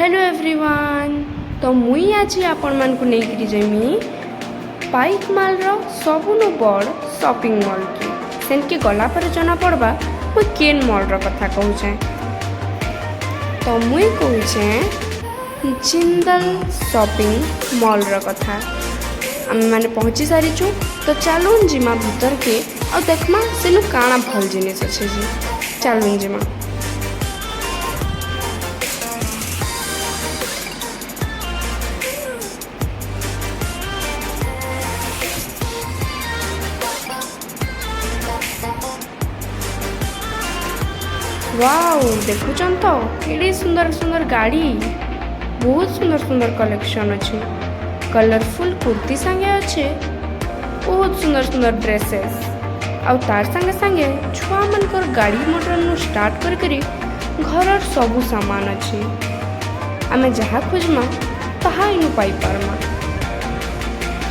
Hello everyone. तो मुई आज आपण मान को नहीं जमी पाइक माल रो सबुनु बड़ शॉपिंग मॉल के सेन के गला पर जना पड़बा मुई केन मॉल रो कथा कहूचे। तो मुई कहूचे जिंदल शॉपिंग मॉल रो कथा। आम मैंने पहुँची सारी छु तो चलून जिमा भीतर के और देखमा सेनु काना भल जिनिस अच्छे जी। चलून जिमा। वाओ देखुचन तो केड़ी सुंदर सुंदर गाड़ी, बहुत सुंदर सुंदर कलेक्शन अच्छे। कलरफुल कुर्ती संगे अच्छे, बहुत सुंदर सुंदर ड्रेसेस आउ तार संगे संगे छुआ मनकर गाड़ी मोटर नु स्टार्ट करी घर सबू सामान अच्छे। आमे जहाँ खोजमा तहा इनु पाई पारमा।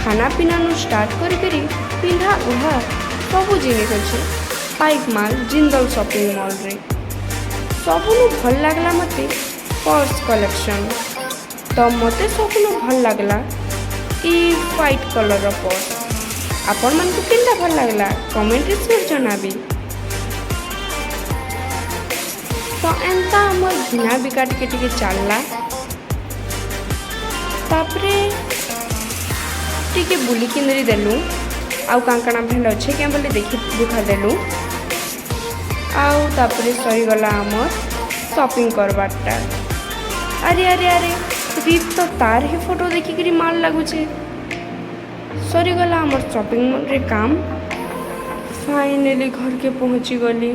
खाना पीना नु स्टार्ट करी पिंधा उहा सबू जिनिस अच्छे पाइक माल जिंदल शॉपिंग मॉल रे। सबुनु भल लगला मते पर्स कलेक्शन। तो मते सबुनु भल लगला ई व्हाइट कलर रो पर्स। आपण मन को केनटा भल लगला कमेंट रे जनाबी। तो एंता हमर बिना बिकाट के टिके चलला तापरे टिके बुली किंदरी देलु आउ कांकणा भेल अच्छे क्या बोले देखि दुखा देलु आउ तापरे सरी गला आमर शॉपिंग करवाटा। अरे अरे अरे दीप तो तार ही फोटो देखिक माल लगुचे। सरी गला आमर शॉपिंग मॉल रे काम। फाइनली घर के पहुँची गली।